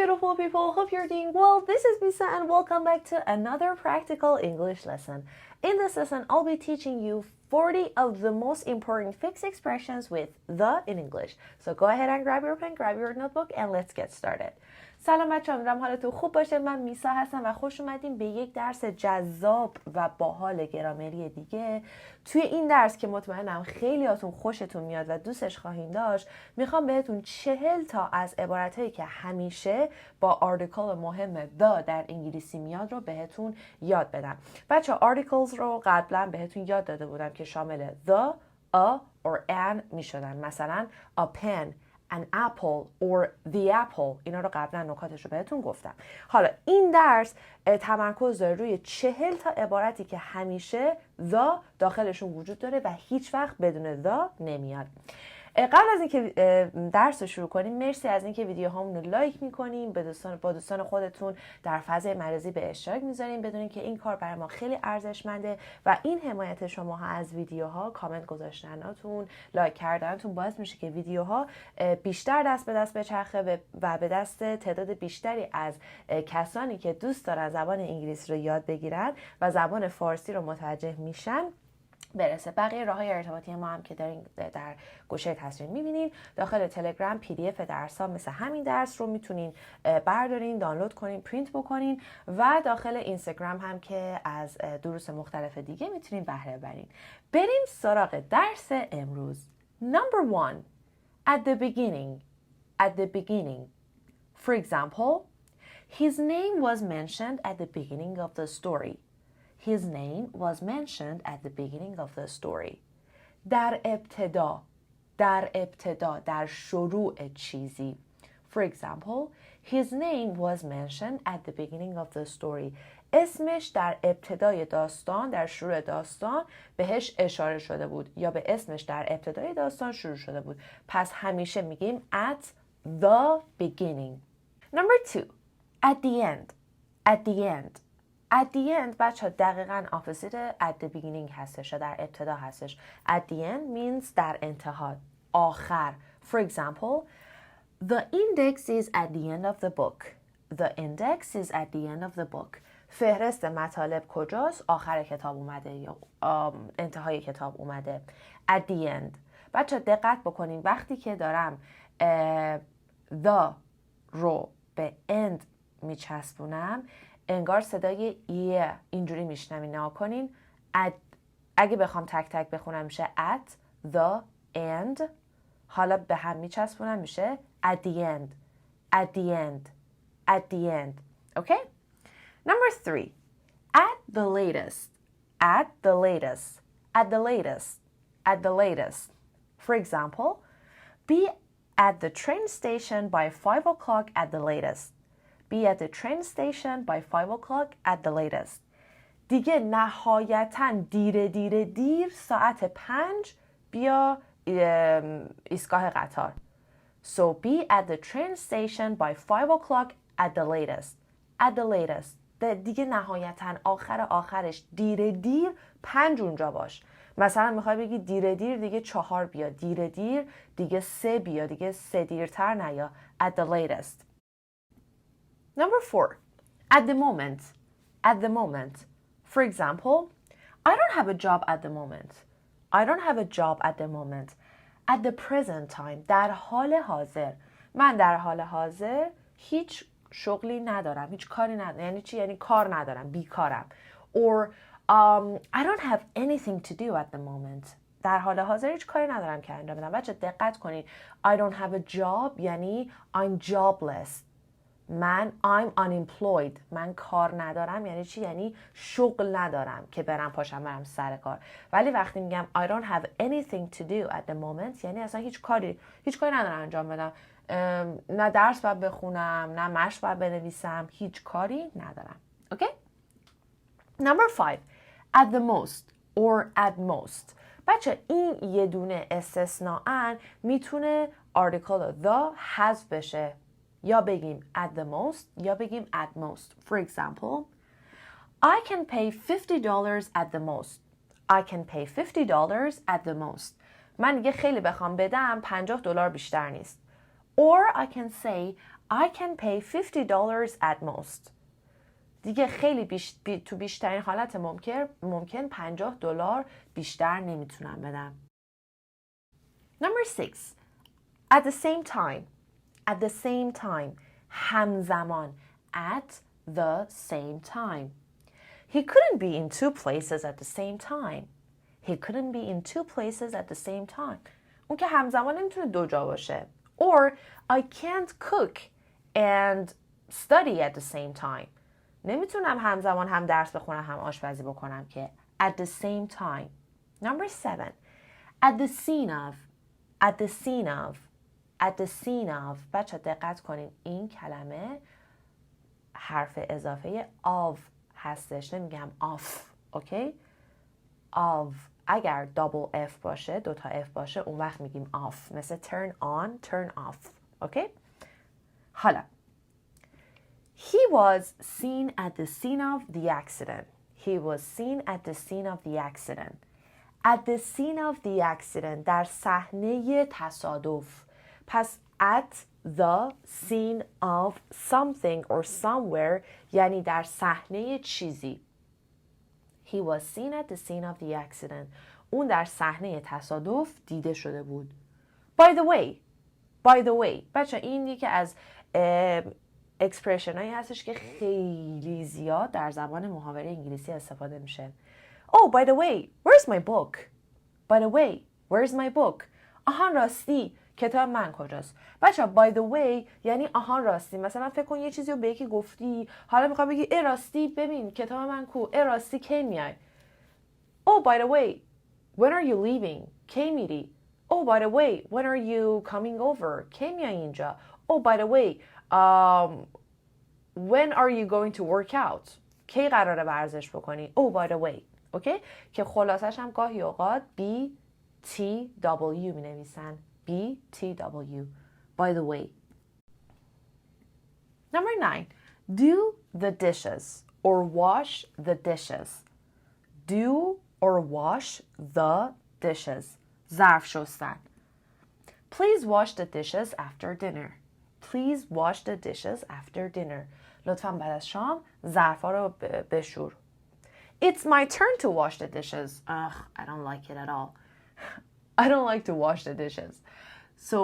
beautiful people, hope you're doing well. This is Misa and welcome back to another practical English lesson. In this lesson, I'll be teaching you 40 of the most important fixed expressions with the in English. So go ahead and grab your pen, grab your notebook and let's get started. سلام بچه‌ها، امیدوارم حالتون خوب باشه. من میسا هستم و خوش اومدین به یک درس جذاب و باحال گرامری دیگه. توی این درس که مطمئنم خیلیاتون خوشتون میاد و دوستش خواهین داشت، میخوام بهتون 40 تا از عبارتایی که همیشه با آرتیکل مهم the در انگلیسی میاد رو بهتون یاد بدم. بچه‌ها آرتیکلز رو قبلا بهتون یاد داده بودم که شامل the, a or an میشدن. مثلا a pen, an apple or the apple. اینا رو قبلا نکاتش رو بهتون گفتم. حالا این درس تمرکز داره روی 40 تا عبارتی که همیشه the داخلشون وجود داره و هیچ وقت بدون the نمیاد. قبل از اینکه درس رو شروع کنیم، مرسی از اینکه ویدیوهامون رو لایک میکنیم، با دوستان خودتون در فضای مجازی به اشتراک میذاریم. بدونین که این کار برای ما خیلی ارزشمنده و این حمایت شماها از ویدیوها، کامنت گذاشتناتون، لایک کردنتون باعث میشه که ویدیوها بیشتر دست به دست بچرخه و به دست تعداد بیشتری از کسانی که دوست دارن زبان انگلیسی رو یاد بگیرن و زبان فارسی رو متوجه میشن برسه. بقیه راههای ارتباطی ما هم که دارین در گوشه تصویر میبینین. داخل تلگرام PDF درس‌ها مثل همین درس رو میتونین بردارین، دانلود کنین، پرینت بکنین و داخل اینستاگرام هم که از دروس مختلف دیگه میتونین بهره ببرین. بریم سراغ درس امروز. Number 1. At the beginning. At the beginning. For example, his name was mentioned at the beginning of the story. His name was mentioned at the beginning of the story. در ابتدا، در شروع چیزی. For example, his name was mentioned at the beginning of the story. اسمش در ابتدای داستان، در شروع داستان بهش اشاره شده بود یا به اسمش در ابتدای داستان شروع شده بود. پس همیشه میگیم at the beginning. Number 2. At the end. At the end. At the end بچه ها دقیقاً opposite at the beginning هستش یا در ابتدا هستش. At the end means در انتها، آخر. For example, the index is at the end of the book. The index is at the end of the book. فهرست مطالب کجاست؟ آخر کتاب اومده یا انتهای کتاب اومده. At the end. بچه ها دقت بکنین وقتی که دارم the رو به end میچسبونم انگار صدای ایه اینجوری میشنوین. نگاه کنین. اگه بخوام تک تک بخونم میشه at the end. حالا به هم میچسبونم میشه at the end. At the end. At the end. Okay? Number 3. At the latest. At the latest. At the latest. At the latest. For example, be at the train station by 5 o'clock at the latest. Be at the train station by 5 o'clock at the latest. دیگه نهایتاً دیر ساعت 5 بیا ایستگاه قطار. So be at the train station by 5 o'clock at the latest. At the latest. دیگه نهایتاً آخرش دیر 5 اونجا باش. مثلا میخوای بگی دیر دیگه 4 بیا، دیر دیگه 3 بیا، دیگه 3 دیرتر نیا. At the latest. Number 4. At the moment. At the moment. For example, I don't have a job at the moment. I don't have a job at the moment. At the present time. در حال حاضر. من در حال حاضر هیچ شغلی ندارم. هیچ کاری ندارم. یعنی چی؟ یعنی کار ندارم. بیکارم. Or I don't have anything to do at the moment. در حال حاضر هیچ کاری ندارم که انجام بدم. بچه دقت کنید. I don't have a job یعنی I'm jobless. I'm unemployed. من کار ندارم یعنی چی؟ یعنی شغل ندارم که برم سر کار. ولی وقتی میگم I don't have anything to do at the moment یعنی اصلا هیچ کاری ندارم انجام بدم. نه درس باید بخونم، نه مشق باید بنویسم، هیچ کاری ندارم. Okay? Number 5. At the most or at most. بچه این یه دونه استثناءً میتونه article the حذف بشه. یا بگیم at the most یا بگیم at most. For example, I can pay $50 at the most. I can pay $50 at the most. من دیگه خیلی بخوام بدم $50 بیشتر نیست. Or I can say I can pay $50 at most. دیگه خیلی تو بیشترین حالت ممکن $50 بیشتر نمیتونم بدم. Number 6. At the same time. At the same time. همزمان. At the same time. He couldn't be in two places at the same time. He couldn't be in two places at the same time. اون که همزمان نمیتونه دو جا باشه. Or I can't cook and study at the same time. نمیتونم همزمان هم درس بخونم هم آشپزی بکنم که. At the same time. Number 7. At the scene of. At the scene of. At the scene of. بچه دقت کنین این کلمه حرف اضافه of هستش، نمیگم off. اوکی؟ of. اگر double F باشه، دوتا F باشه، اون وقت میگیم off. مثل turn on, turn off. اوکی؟ حالا He was seen at the scene of the accident. He was seen at the scene of the accident. At the scene of the accident. در صحنه تصادف. پس at the scene of something or somewhere یعنی در صحنه چیزی. He was seen at the scene of the accident. اون در صحنه تصادف دیده شده بود. By the way. By the way. بچه این یکی از اکسپرشن هایی هستش که خیلی زیاد در زبان محاوره انگلیسی استفاده میشه. Oh, by the way, where's my book? By the way, where's my book? آهان راستی، کتاب من کجاست؟ بچه by the way یعنی آهان راستی. مثلا فکر کن یه چیزی رو به یکی گفتی، حالا میخوای بگی ای راستی ببین کتاب من کو، ای راستی کی میای؟ Oh, by the way, when are you leaving? کی میری؟ Oh, by the way, when are you coming over? کی میای اینجا؟ Oh, by the way, when are you going to work out? کی قراره ورزش بکنی؟ Oh, by the way. اوکی؟ که خلاصش هم گاهی اوقات BTW می نویسن. BTW. By the way. Number 9. Do the dishes or wash the dishes. Do or wash the dishes. ظرف شستن. Please wash the dishes after dinner. Please wash the dishes after dinner. لطفاً بعد از شام ظرفا رو بشور. It's my turn to wash the dishes. Ugh, I don't like it at all. I don't like to wash the dishes. So,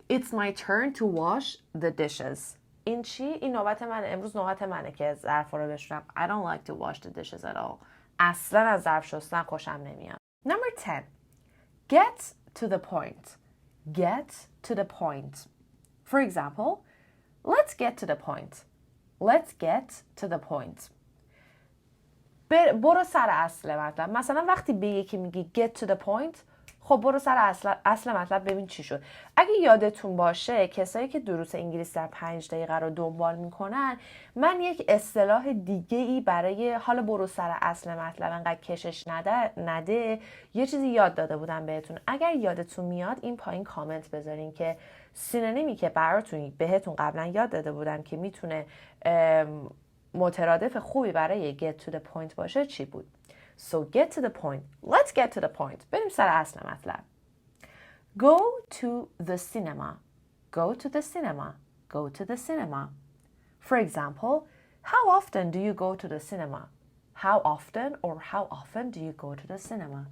it's my turn to wash the dishes. این چی؟ این نوبت منه. امروز نوبت منه که ظرفا رو بشورم. I don't like to wash the dishes at all. اصلاً از ظرف شستن خوشم نمیاد. Number 10. Get to the point. Get to the point. For example, let's get to the point. Let's get to the point. برو سر اصل مطلب. مثلا وقتی به یکی میگی get to the point، خب برو سر اصل مطلب ببین چی شد. اگه یادتون باشه کسایی که دروس انگلیسی در 5 دقیقه رو دنبال میکنن، من یک اصطلاح دیگه ای برای حالا برو سر اصل مطلب انقدر کشش نده یه چیزی یاد داده بودم بهتون. اگر یادتون میاد این پایین کامنت بذارین که سینونیمی که بهتون قبلا یاد داده بودم که میتونه مترادف خوبی برای get to the point باشه چی بود. So get to the point. Let's get to the point. بریم سر اصل مطلب. Go to the cinema. Go to the cinema. Go to the cinema. For example, how often do you go to the cinema? How often or how often do you go to the cinema?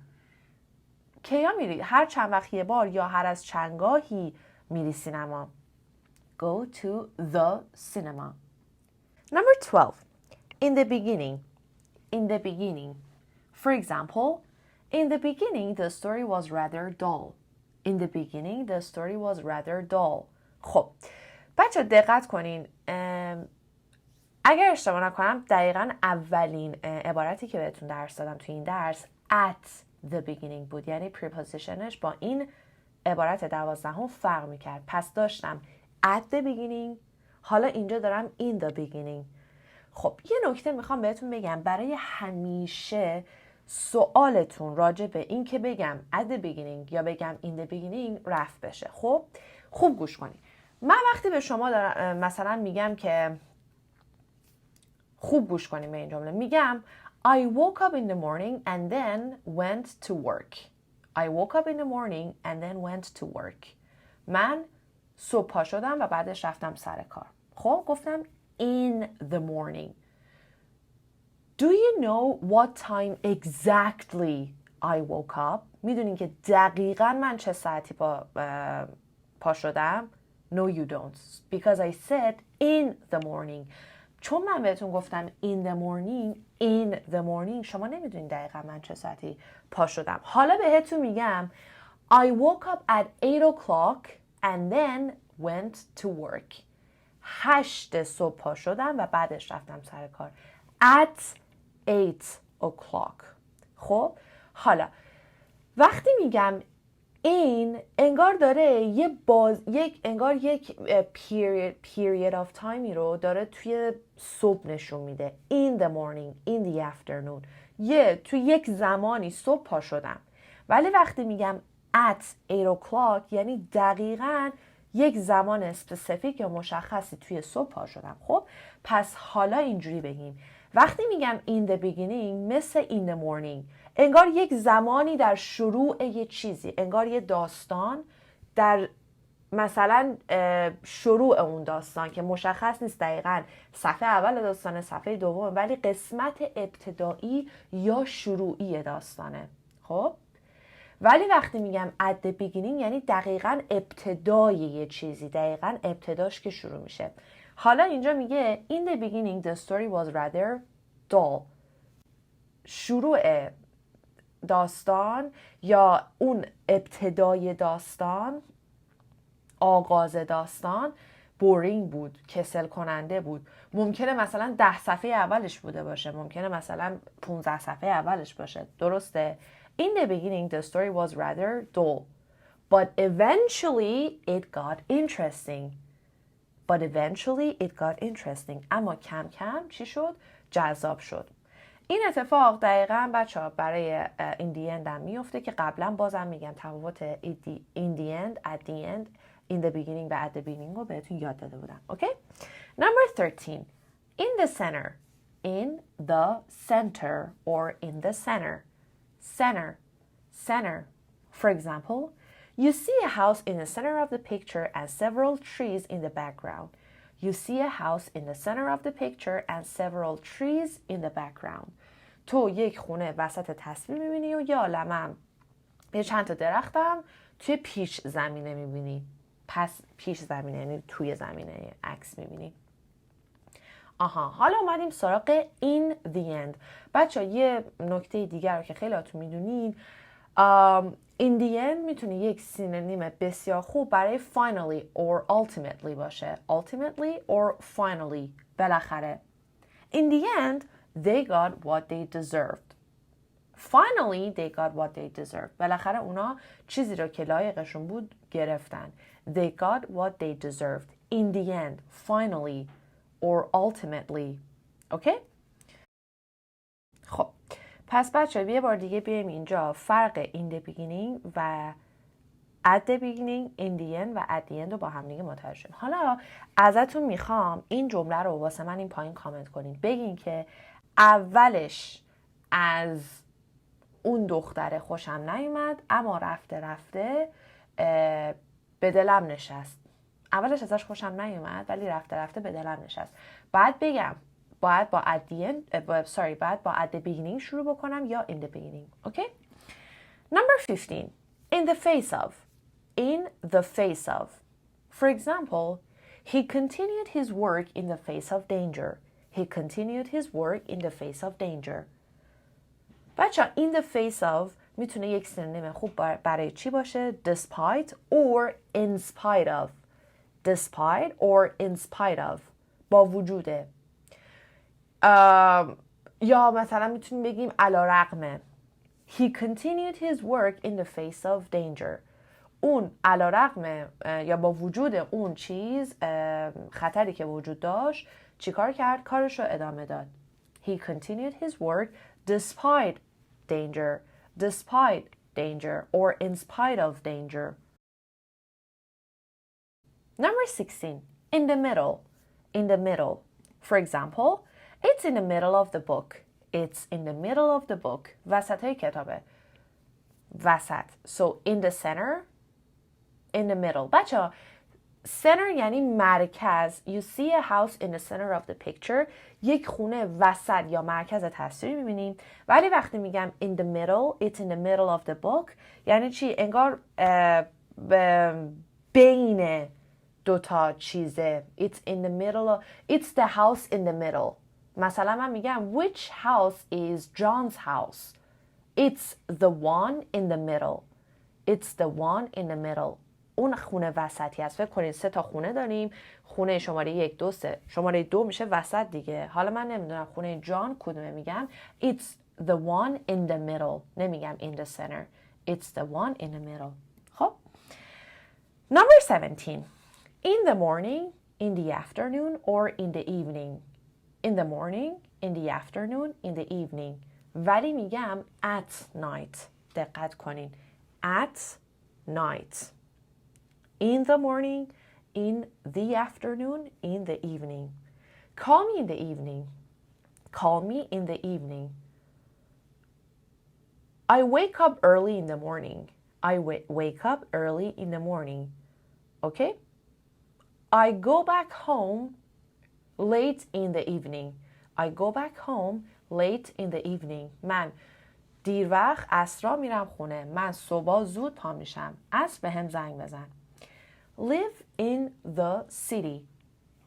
کیا میری؟ هر چند وقت یه بار یا هر از چندگاهی میری سینما. Go to the cinema. Number 12. In the beginning. In the beginning. For example, in the beginning the story was rather dull. In the beginning the story was rather dull. خب بچه دقت کنین، اگر اشتباه نکنم دقیقاً اولین عبارتی که بهتون درس دادم توی این درس at the beginning بود، یعنی prepositionش با این عبارت 12 فرق میکرد. پس داشتم at the beginning، حالا اینجا دارم in the beginning. خب یه نکته میخوام بهتون بگم، برای همیشه سوالتون راجع به این که بگم at the beginning یا بگم in the beginning رفع بشه. خب خوب گوش کنید. من وقتی به شما دارم مثلا میگم که خوب گوش کنید به این جمله، میگم I woke up in the morning and then went to work. I woke up in the morning and then went to work. من صبح پا شدم و بعدش رفتم سر کار. خب گفتم in the morning. Do you know what time exactly I woke up? میدونین که دقیقاً من چه ساعتی پا شدم؟ No you don't. Because I said in the morning. چون من بهتون گفتم in the morning شما نمیدونین دقیقاً من چه ساعتی پا شدم. حالا بهتون میگم I woke up at 8 o'clock and then went to work. 8 صبح پا شدم و بعدش رفتم سر کار. At 8 o'clock. خب حالا وقتی میگم این انگار داره یک period of timeی رو داره توی صبح نشون میده. In the morning, in the afternoon. توی یک زمانی صبح پا شدم. ولی وقتی میگم at 8 o'clock یعنی دقیقاً یک زمان اسپسیفیک یا مشخصی توی صبح پا شدم. خب پس حالا اینجوری بگیم وقتی میگم in the beginning مثل in the morning انگار یک زمانی در شروع یه چیزی، انگار یه داستان در مثلا شروع اون داستان که مشخص نیست دقیقاً صفحه اول داستانه صفحه دوم ولی قسمت ابتدایی یا شروعی داستانه. خب ولی وقتی میگم at the beginning یعنی دقیقاً ابتدای یه چیزی، دقیقاً ابتداش که شروع میشه. حالا اینجا میگه in the beginning the story was rather dull. شروع داستان یا اون ابتدای داستان، آغاز داستان بورینگ بود، کسل کننده بود. ممکنه مثلا 10 صفحه اولش بوده باشه، ممکنه مثلا 15 صفحه اولش باشه. درسته؟ In the beginning the story was rather dull but eventually it got interesting. اما کم کم چی شد؟ جذاب شد. این اتفاق دقیقاً بچه‌ها برای in the end هم میفته که قبلا بازم میگم تفاوت in the end, at the end, in the beginning و at the beginning رو بهتون یاد داده بودم. Okay? Number 13. In the center. In the center or in the center. Center. For example, you see a house in the center of the picture and several trees in the background. You see a house in the center of the picture and several trees in the background. تو یک خونه وسط تصویر میبینی و یه عالمم یه چند تا درختم توی پیش زمینه میبینی. پس پیش زمینه یعنی توی زمینه عکس میبینی. آها حالا اومدیم سراغ in the end. بچه یه نکته دیگر رو که خیلی هاتون میدونین in the end میتونه یک سینونیم بسیار خوب برای finally or ultimately باشه. Ultimately or finally بالاخره. In the end they got what they deserved. Finally they got what they deserved. بالاخره اونا چیزی رو که لایقشون بود گرفتن. They got what they deserved. In the end, finally or ultimately. Okay? خب پس بچه یه بار دیگه بیایم اینجا فرق in the beginning و at the beginning, in the end و at the end رو با هم دیگه متوجه شیم. حالا ازتون میخوام این جمله رو واسه من این پایین کامنت کنین. بگین که اولش از اون دختر خوشم نیومد اما رفته به دلم نشست. اولش ازش خوشم نیومد ولی رفته به دلم نشست. بعد بگم باید با at the end باید با at the beginning شروع بکنم یا in the beginning. Okay? Number 15. In the face of. In the face of. For example, he continued his work in the face of danger. He continued his work in the face of danger. بچه in the face of میتونه یک سینونیم خوب برای چی باشه؟ Despite or in spite of. Despite or in spite of. با وجوده. یا مثلا میتونیم بگیم علی‌رغم. He continued his work in the face of danger. اون علی‌رغم یا با وجود اون چیز خطری که وجود داشت چیکار کرد؟ کارش رو ادامه داد. He continued his work despite danger or in spite of danger. Number 16. In the middle. For example, it's in the middle of the book. It's in the middle of the book. وسط کتابه. وسط. So in the center, in the middle. بچه center یعنی مرکز. You see a house in the center of the picture. یک خونه وسط یا مرکز تصویر میبینیم. ولی وقتی میگم in the middle, it's in the middle of the book یعنی چی؟ انگار بین دوتا چیزه. It's in the middle of, it's the house in the middle. مثلا من میگم which house is John's house? It's the one in the middle. It's the one in the middle. اون خونه وسطی است. فکر کنید 3 تا خونه داریم. خونه شماره 1 2 3. شماره 2 میشه وسط دیگه. حالا من نمیدونم خونه جان کدومه. میگم it's the one in the middle. نمیگم in the center. It's the one in the middle. خب. Number 17. In the morning, in the afternoon, or in the evening. In the morning, in the afternoon, in the evening. ولی میگم at night. دقت کنین. At night. In the morning, in the afternoon, in the evening. Call me in the evening. Call me in the evening. I wake up early in the morning. I wake up early in the morning. Okay? I go back home late in the evening. I go back home late in the evening. من دیر وقت عصرا میرم خونه. من صبح زود پا میشم. عصر به هم زنگ بزن. Live in the city.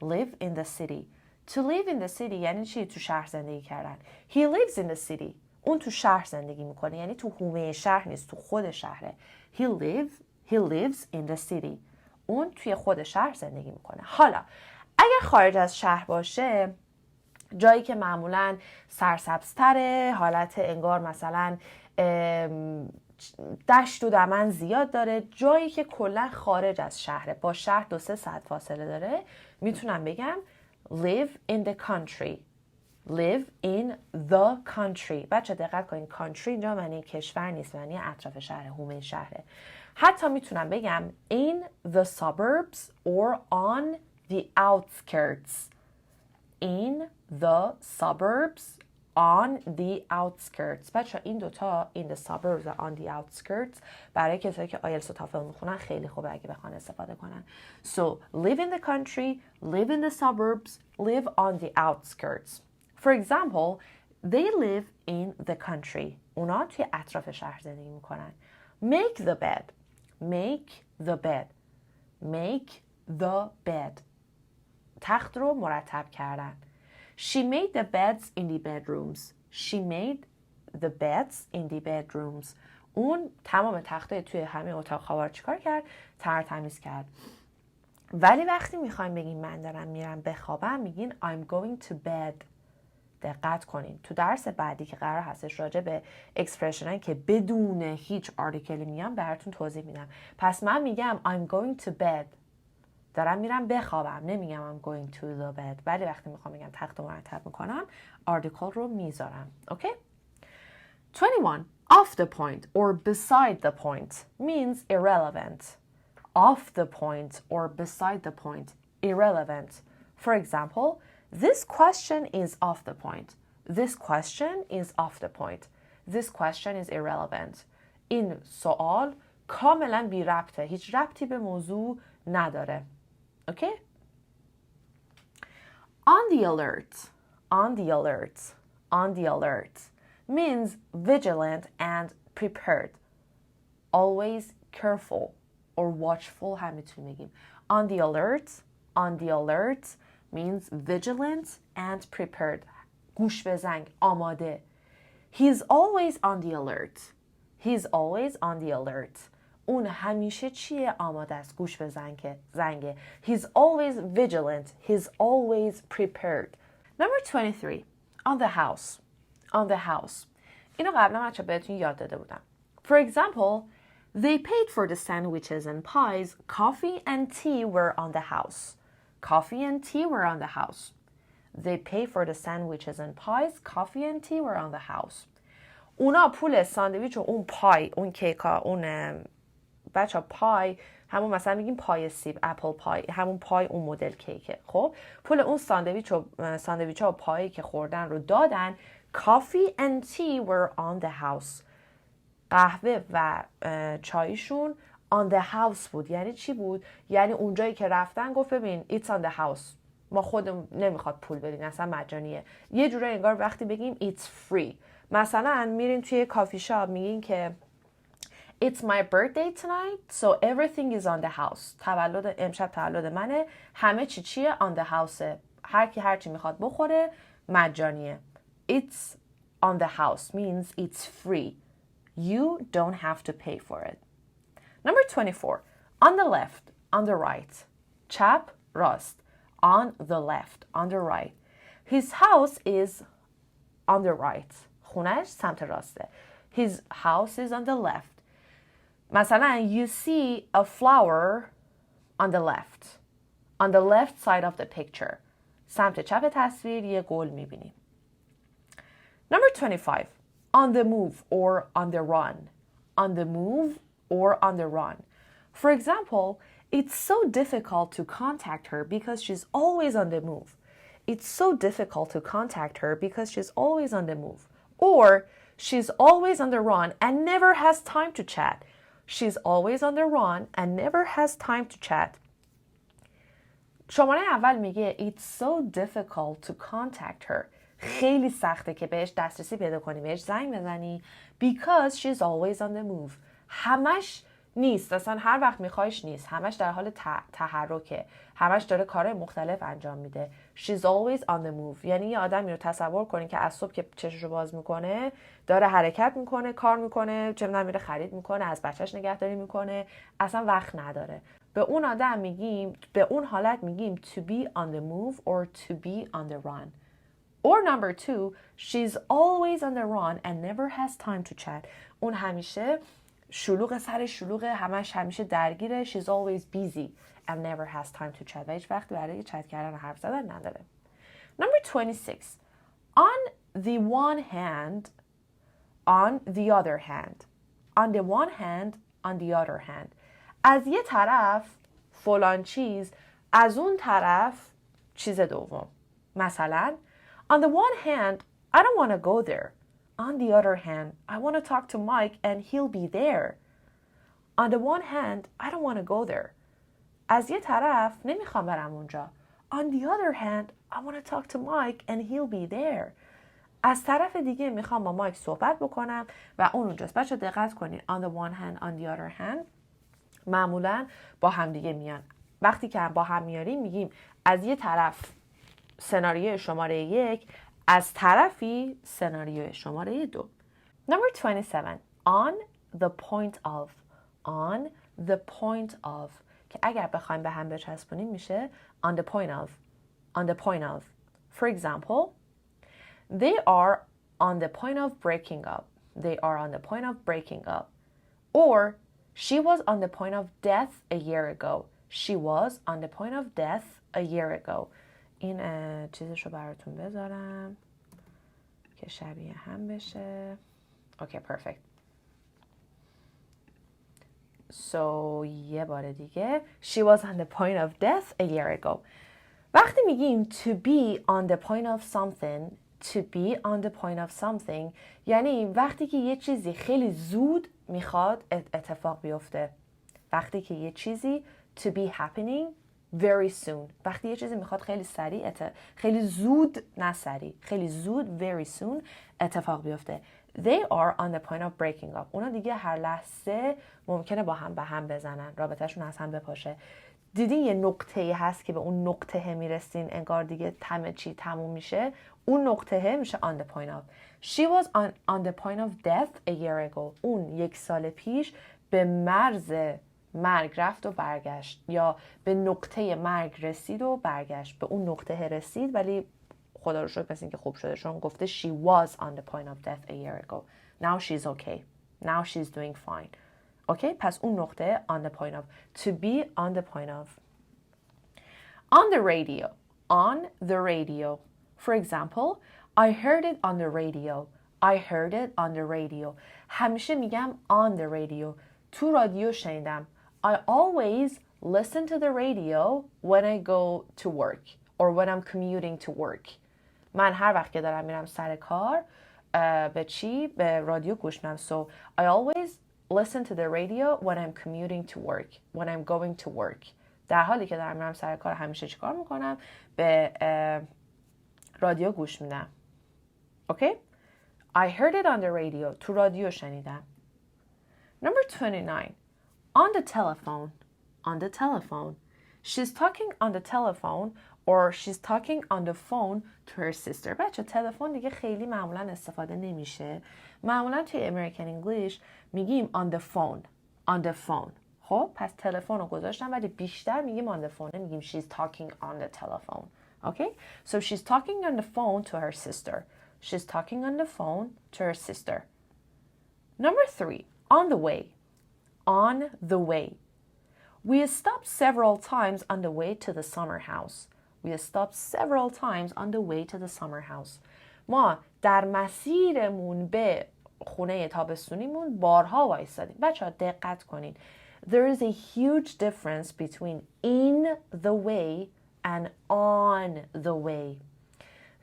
Live in the city. To live in the city یعنی چی؟ تو شهر زندگی کردن. He lives in the city. اون تو شهر زندگی میکنه. یعنی تو حومه شهر نیست. تو خود شهره. He lives in the city. اون توی خود شهر زندگی میکنه. حالا اگر خارج از شهر باشه، جایی که معمولاً سرسبزتره، حالت انگار مثلا دشت و دمن زیاد داره، جایی که کلا خارج از شهره، با شهر 2-3 ساعت فاصله داره، میتونم بگم live in the country. live in the country. بچه دقت کنین country اینجا معنی کشور نیست، معنی اطراف شهره، حومه شهره. حتی میتونم بگم in the suburbs or on the outskirts. In the suburbs, on the outskirts. بچه این دوتا in the suburbs و on the outskirts برای کسایی که آیلتس و تافل میخونن خیلی خوبه اگه بخوان استفاده کنن. So, live in the country, live in the suburbs, live on the outskirts. For example, they live in the country. اونا توی اطراف شهر زندگی میکنن. Make the bed. Make the bed. Make the bed. تخت رو مرتب کردن. She made the beds in the bedrooms. She made the beds in the bedrooms. اون تمام تختای توی همه اتاق خوابا رو چیکار کرد؟ تمیز کرد. ولی وقتی میخوایم بگیم من دارم میرم بخوابم، میگین I'm going to bed. دقت کنین. تو درس بعدی که قرار هستش راجع به اکسپرشنایی که بدون هیچ آرتیکلی میان براتون توضیح میدم. پس من میگم I'm going to bed. دارم میرم بخوابم. نمیگم I'm going to the bed. ولی وقتی میخوام بگم تخت رو مرتب میکنم آرتیکل رو میذارم. اوکی؟ 21. Off the point or beside the point means irrelevant. Off the point or beside the point. Irrelevant. For example, this question is off the point. This question is off the point. This question is irrelevant. این سوال کاملا بی ربطه. هیچ ربطی به موضوع نداره. Okay? On the alert. On the alert. On the alert means vigilant and prepared. Always careful or watchful هم میتونیم بگیم. On the alert. On the alert means vigilant and prepared. گوش به زنگ. آماده. He's always on the alert. He's always on the alert. اون همیشه چیه؟ آماده است. گوش به زنگه. He's always vigilant. He's always prepared. Number 23. On the house. On the house. اینو قبلا بچه بهتون یاد داده بودم. For example, they paid for the sandwiches and pies. Coffee and tea were on the house. Coffee and tea were on the house. They paid for the sandwiches and pies. Coffee and tea were on the house. اونا پول ساندویچ و اون پای، اون کیکا، اون بچه پای، همون مثلا میگیم پای سیب، اپل پای، همون پای اون مدل کیکه. خب پول اون ساندویچ و پایی که خوردن رو دادن. Coffee and tea were on the house. قهوه و چایشون on the house بود. یعنی چی بود؟ یعنی اونجایی که رفتن گفت ببین it's on the house. ما خودم نمیخواد پول بدین، اصلا مجانیه. یه جوره انگار وقتی بگیم it's free. مثلا میرین توی کافی شاپ میگین که it's my birthday tonight so everything is on the house. امشب تولد منه، همه چیه on the house. هر کی هر چی میخواد بخوره مجانیه. It's on the house means it's free. You don't have to pay for it. Number 24. On the left, on the right. چپ راست. On the left, on the right. His house is on the right. خونش سمت راسته. His house is on the left. مثلا you see a flower on the left. On the left side of the picture. سمت چپ تصویر یه گل میبینیم. Number 25. On the move or on the run. On the move or on the run. For example, it's so difficult to contact her because she's always on the move. It's so difficult to contact her because she's always on the move. Or she's always on the run and never has time to chat. She's always on the run and never has time to chat. شماره اول میگه It's so difficult to contact her. خیلی سخته که بهش دسترسی پیدا کنی، بهش زنگ بزنی because she's always on the move. همش نیست، اصلا هر وقت میخوایش نیست، همش در حال تحرکه، همش داره کارهای مختلف انجام میده. She's always on the move. یعنی یه آدمی رو تصور کنین که از صبح که چششو باز میکنه داره حرکت میکنه، کار میکنه، چه میدونم میره خرید میکنه، از بچهش نگهداری میکنه، اصلا وقت نداره. به اون آدم میگیم، به اون حالت میگیم to be on the move or to be on the run. Or number 2, she's always on the run and never has time to chat. اون همیشه شلوغ سر شلوغ، همیشه درگیره. She's always busy and never has time to chat. و هیچ وقت برای چت کردن و حرف زدن نداره. Number 26. On the one hand, on the other hand. On the one hand, on the other hand. از یه طرف فلان چیز، از اون طرف چیز دوم. مثلا On the one hand, I don't want to go there. On the other hand, I want to talk to Mike and he'll be there. On the one hand, I don't want to go there. از یه طرف نمیخوام برم اونجا. On the other hand, I want to talk to Mike and he'll be there. از طرف دیگه میخوام با مایک صحبت بکنم و اون اونجاست. بچه دقت کنید. On the one hand, on the other hand معمولا با هم دیگه میان. وقتی که با هم میاریم میگیم از یه طرف سناریوی شماره 1، از طرفی سناریوی شماره 2. Number 27. On the point of. On the point of. که اگر بخوایم به هم بچسبونیم میشه on the point of. On the point of. For example, they are on the point of breaking up. They are on the point of breaking up. Or she was on the point of death a year ago. She was on the point of death a year ago. این چیزشو براتون بذارم که شبیه هم بشه. Okay, perfect. So یه بار دیگه. She was on the point of death a year ago. وقتی میگیم to be on the point of something, to be on the point of something یعنی وقتی که یه چیزی خیلی زود میخواد اتفاق بیفته. وقتی که یه چیزی to be happening very soon. وقتی یه چیزی میخواد خیلی سریع خیلی زود، نه سریع، خیلی زود very soon اتفاق بیفته. They are on the point of breaking up. اونا دیگه هر لحظه ممکنه با هم به هم بزنن، رابطهشون از هم بپاشه. دیدین یه نقطه‌ای هست که به اون نقطه میرسین انگار دیگه همه چی تموم میشه. اون نقطه میشه on the point of. She was on the point of death a year ago. اون 1 سال پیش به مرز مرگ رفت و برگشت، یا به نقطه مرگ رسید و برگشت. به اون نقطه رسید ولی خدا رو شکر مثل این که خوب شده، چون گفته she was on the point of death a year ago. Now she's okay. Now she's doing fine. Okay? پس اون نقطه on the point of. To be on the point of. On the radio. On the radio. For example, I heard it on the radio. I heard it on the radio. همیشه میگم on the radio. تو رادیو شنیدم. I always listen to the radio when I go to work or when I'm commuting to work. من هر وقت که دارم میرم سر کار به رادیو گوش میدم. So I always listen to the radio when I'm commuting to work. When I'm going to work. در حالی که دارم میرم سر کار همیشه چیکار میکنم؟ به رادیو گوش میدم. Okay? I heard it on the radio. تو رادیو شنیدم. Number 29. On the telephone. On the telephone. She's talking on the telephone or she's talking on the phone to her sister. بچه تلفن دیگه خیلی معمولا استفاده نمیشه. معمولا توی American English میگیم on the phone. On the phone. خب پس تلفن رو گذاشتم ولی بیشتر میگیم on the phone. میگیم she's talking on the telephone. Okay? So she's talking on the phone to her sister. She's talking on the phone to her sister. Number 3. On the way. On the way. We stopped several times on the way to the summer house. We stopped several times on the way to the summer house. ما در مسیرمون به خونه تابستونیمون بارها وایسادیم. بچه‌ها دقت کنید. There is a huge difference between in the way and on the way.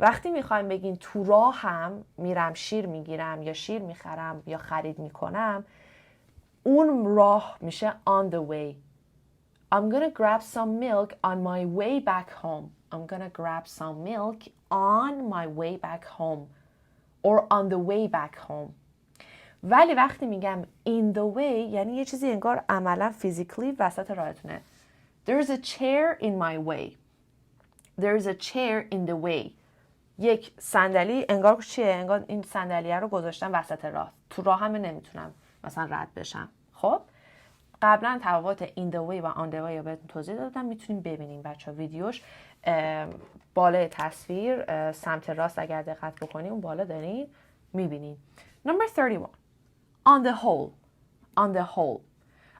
وقتی میخوایم بگین تو راه هم میرم شیر میگیرم یا شیر میخرم یا خرید میکنم، اون راه میشه on the way. I'm gonna grab some milk on my way back home. I'm gonna grab some milk on my way back home. Or on the way back home. ولی وقتی میگم in the way یعنی یه چیزی انگار عملا physically وسط راهتونه. There's a chair in my way. There's a chair in the way. یک صندلی انگار چیه؟ انگار این صندلیه رو گذاشتم وسط راه. تو راه همه نمیتونم مثلا رد بشم. خب قبلا تفاوت in the way و on the way رو بهتون توضیح دادم. میتونیم ببینیم بچه ها ویدیوش بالای تصویر سمت راست اگر دقت بکنیم اون بالا دارین میبینین. Number 31. On the whole. On the whole.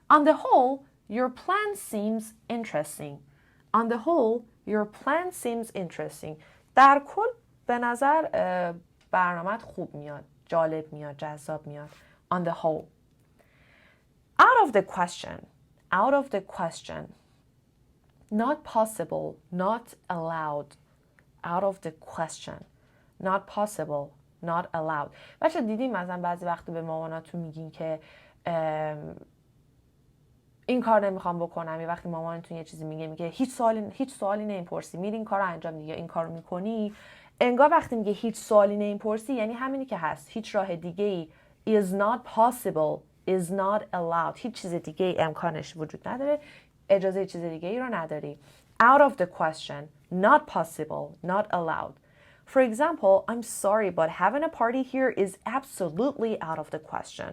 On the whole, your plan seems interesting. On the whole, your plan seems interesting. در کل به نظر برنامه‌ت خوب میاد، جالب میاد، جذاب میاد. On the whole. Out of the question. Out of the question. Not possible, not allowed. Out of the question. Not possible, not allowed. بچه دیدیم مثلا بعضی وقتی به ماماناتون میگین که این کار نمیخوام بکنم، یا وقتی مامانتون یه چیزی میگه هیچ سوالی نمیپرسی، میری این کارو انجام میدی یا این کارو میکنی، انگار وقتی میگه هیچ سوالی نمیپرسی یعنی همینی که هست، هیچ راه دیگه ای is not possible, is not allowed. هیچ چیز دیگه ای امکانش وجود نداره، اجازه چیز دیگه ای رو نداری. Out of the question, not possible, not allowed. For example, I'm sorry, but having a party here is absolutely out of the question.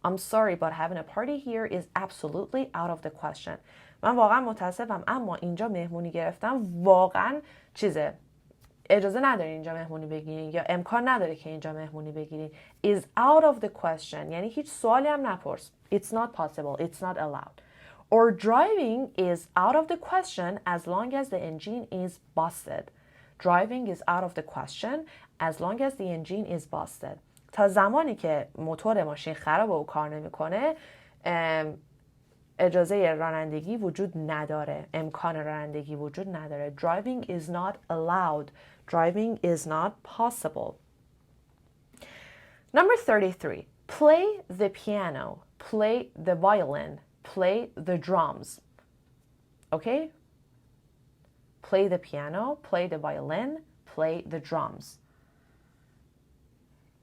I'm sorry, but having a party here is absolutely out of the question. من واقعا متاسفم اما اینجا مهمونی گرفتم واقعا اجازه نداری اینجا مهمونی بگیرین یا امکان نداره که اینجا مهمونی بگیرین. Is out of the question یعنی هیچ سوالی هم نپرس. It's not possible, it's not allowed. Or driving is out of the question as long as the engine is busted. Driving is out of the question as long as the engine is busted. تا زمانی که موتور ماشین خرابه و کار نمیکنه اجازه رانندگی وجود نداره، امکان رانندگی وجود نداره. Driving is not allowed. Driving is not possible. Number 33. Play the piano. Play the violin. Play the drums. Okay? Play the piano. Play the violin. Play the drums.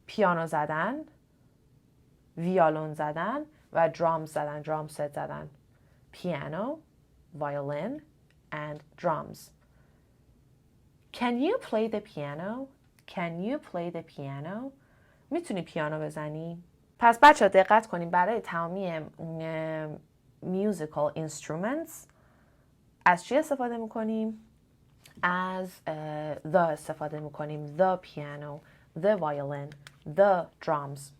پیانو زدن، ویولون زدن و درام زدن، درام ست زدن. Piano, violin, and drums. Can you play the piano? Can you play the piano? میتونی پیانو بزنی؟ پس بچه ها دقت کنیم برای تمامی musical instruments از چی استفاده میکنیم؟ از the استفاده میکنیم. The piano, the violin, the drums.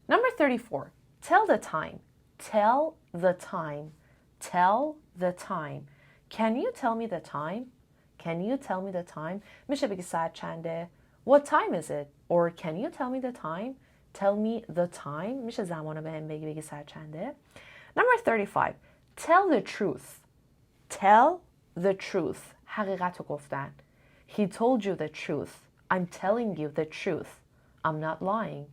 Number 34. Tell the time. Tell the time. Tell the time. Can you tell me the time? Can you tell me the time? میشه بگی ساعت چنده؟ What time is it? Or can you tell me the time? Tell me the time. میشه زمانو بهم بگی ساعت چنده؟ Number 35. Tell the truth. Tell the truth. حقیقتو گفتن. He told you the truth. I'm telling you the truth. I'm not lying.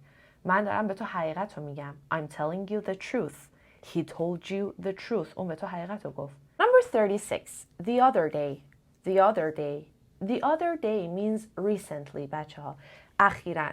من دارم به تو حقیقت رو میگم. I'm telling you the truth. He told you the truth. اون به تو حقیقت رو گفت. Number 36. The other day. The other day. The other day means recently بچه ها. اخیراً.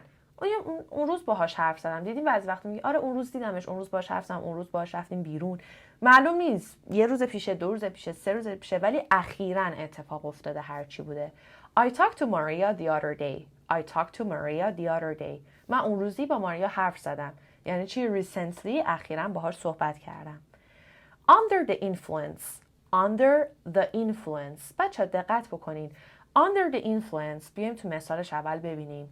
اون روز باهاش حرف زدم. دیدیم بعضی وقت میگه آره اون روز دیدمش، اون روز باهاش حرف زدم، اون روز باهاش رفتیم بیرون. معلوم نیست یه روز پیشه، 2 روز پیشه، 3 روز پیشه، ولی اخیراً اتفاق افتاده هر چی بوده. I talked to Maria the other day. I talked to Maria the other day. من اون روزی با ماریا حرف زدم. یعنی چی؟ recently اخیراً باهاش صحبت کردم. Under the influence. Under the influence. بچه دقت بکنین. Under the influence. بیایم تو مثالش اول ببینیم.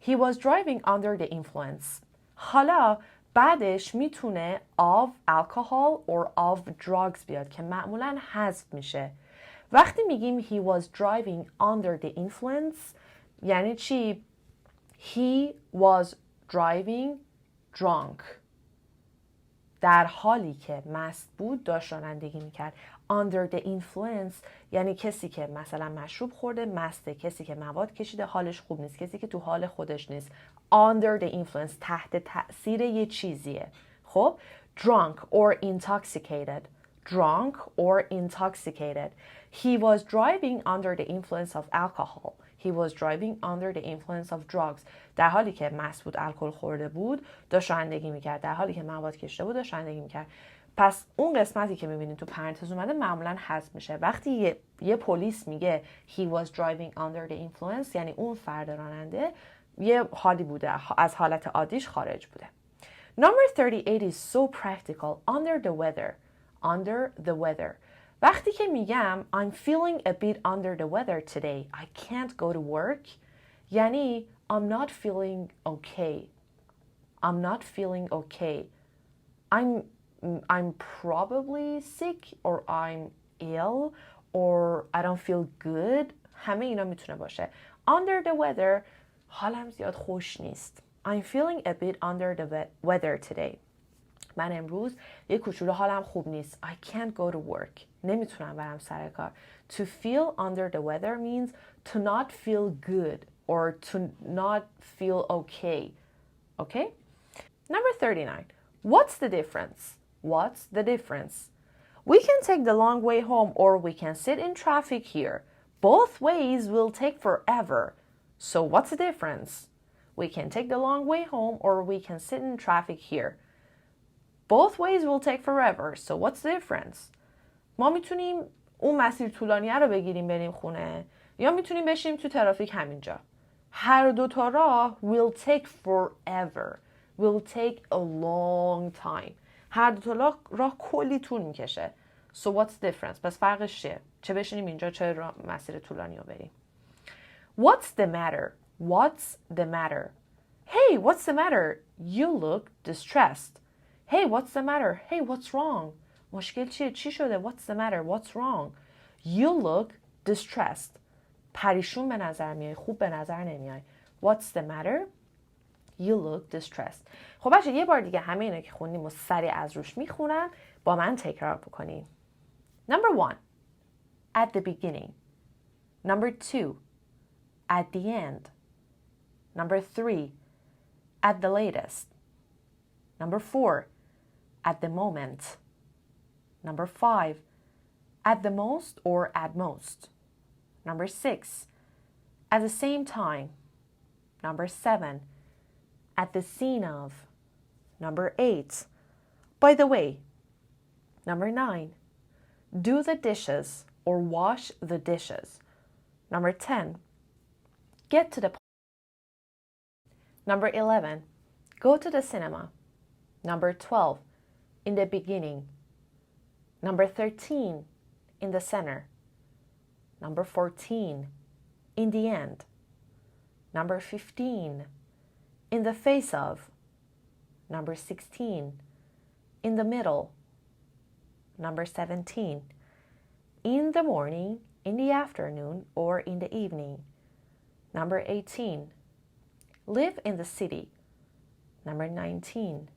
He was driving under the influence. حالا بعدش میتونه of alcohol or of drugs بیاد که معمولاً حذف میشه. وقتی میگیم he was driving under the influence یعنی چی؟ He was driving drunk. در حالی که مست بود داشت رانندگی میکرد. Under the influence یعنی کسی که مثلا مشروب خورده مسته، کسی که مواد کشیده حالش خوب نیست، کسی که تو حال خودش نیست. Under the influence تحت تأثیر یه چیزیه. خب drunk or intoxicated. Drunk or intoxicated. He was driving under the influence of alcohol. He was driving under the influence of drugs. در حالی که مست بود، الکل خورده بود، داشت رانندگی میکرد. در حالی که مواد کشیده بود، داشت رانندگی میکرد. پس اون قسمتی که میبینید تو پرانتز اومده معمولا حذف میشه. وقتی یه پلیس میگه he was driving under the influence یعنی اون فرد راننده یه حالی بوده، از حالت عادیش خارج بوده. Number 38 is so practical. Under the weather. Under the weather. وقتی که میگم I'm feeling a bit under the weather today. I can't go to work. یعنی I'm not feeling okay. I'm not feeling okay. I'm probably sick or I'm ill or I don't feel good. همه اینا میتونه باشه. Under the weather حالم زیاد خوش نیست. I'm feeling a bit under the weather today. من امروز یه کوچولو حالم خوب نیست. I can't go to work. نمیتونم برم سر کار. To feel under the weather means to not feel good or to not feel okay. Okay? Number 39. What's the difference? What's the difference? We can take the long way home or we can sit in traffic here. Both ways will take forever. So what's the difference? We can take the long way home or we can sit in traffic here. Both ways will take forever. So what's the difference? ما میتونیم اون مسیر طولانیه رو بگیریم بریم خونه یا میتونیم بشیم تو ترافیک همینجا. هر دو تا راه will take forever. Will take a long time. هر دو تا راه کلی طول میکشه. So what's the difference? پس فرقش چیه؟ چه بشینیم اینجا چه مسیر طولانی رو بریم. What's the matter? What's the matter? Hey, what's the matter? You look distressed. Hey, what's the matter? Hey, what's wrong? مشکل چیه؟ چی شده؟ What's the matter? What's wrong? You look distressed. پریشون به نظر میای، خوب به نظر نمیای. What's the matter? You look distressed. خب بچه یه بار دیگه همه اینا که خوندیم و سریع از روش میخونم با من تکرار بکنیم. Number 1. At the beginning. Number 2. At the end. Number 3. At the latest. Number 4. At the moment. Number 5. At the most or at most. Number 6. At the same time. Number 7. At the scene of. Number 8. By the way. Number 9. Do the dishes or wash the dishes. Number 10. Get to the point. Number 11. Go to the cinema. Number 12. In the beginning. Number 13. In the center. Number 14. In the end. Number 15. In the face of. Number 16. In the middle. Number 17. In the morning, in the afternoon, or in the evening. Number 18. Live in the city. Number 19.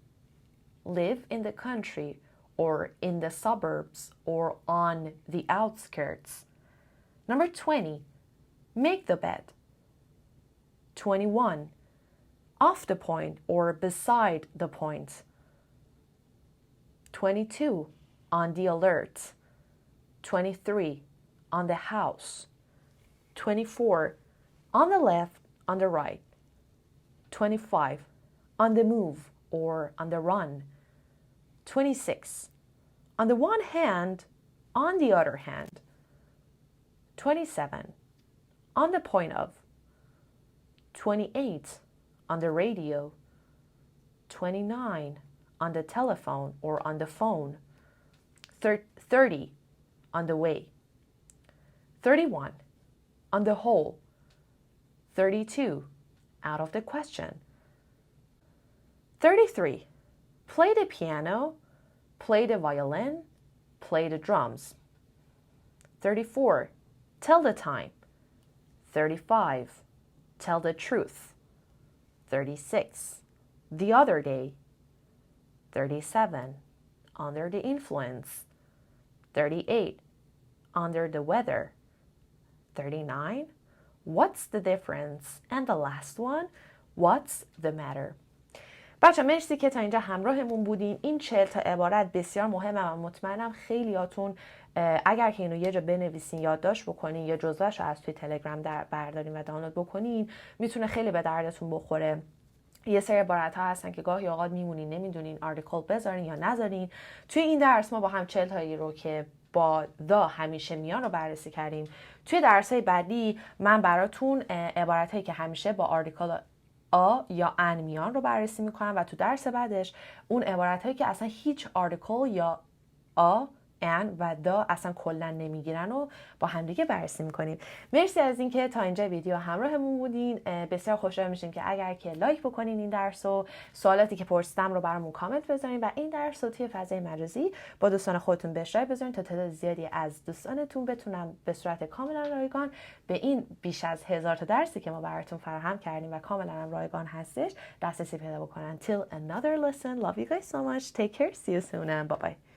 Live in the country or in the suburbs or on the outskirts. Number 20. Make the bed. 21. off the point or beside the point. 22, on the alert. 23, on the house. 24, on the left, on the right. 25, on the move or on the run. 26, on the one hand, on the other hand. 27, on the point of. 28, on the radio. 29, on the telephone or on the phone. 30, on the way. 31, on the whole. 32, out of the question. 33, play the piano, play the violin, play the drums. 34, tell the time. 35, tell the truth. 36, the other day. 37, under the influence. 38, under the weather. 39, what's the difference? And the last one, what's the matter? بچه مرسی که تا اینجا همراهمون بودین. این 40 تا عبارت بسیار مهمه و مطمئنم خیلیاتون اگر که اینو یه جا بنویسین، یادداشت بکنین یا جزوه‌اش رو از توی تلگرام بردارین و دانلود بکنین، میتونه خیلی به دردتون بخوره. یه سری عبارت ها هستن که گاهی اوقات میمونین نمیدونین آرتیکل بذارین یا نذارین. توی این درس ما با هم 40 تایی رو که با همیشه میان رو بررسی کردیم. توی درس‌های بعدی من براتون عبارتایی که همیشه با آرتیکل آ یا ان میان رو بررسی میکنم و تو درس بعدش اون عبارتایی که اصلا هیچ آرتیکل یا آ، ان و دا اصلا کلا نمیگیرن و با همدیگه بررسی میکنیم. مرسی از اینکه تا اینجا ویدیو همراهمون بودین. بسیار خوشحال میشیم که اگر که لایک بکنین این درس و سوالاتی که پرسیدم رو برامون کامنت بذارین و این درس رو توی فضای مجازی با دوستان خودتون به اشتراک بذارین تا تعداد زیادی از دوستانتون بتونن به صورت کاملا رایگان به این بیش از 1000 تا درسی که ما براتون فراهم کردیم و کاملا رایگان هستش دسترسی پیدا بکنن. Till another lesson. Love you guys so much. Take care. See you soon and bye bye.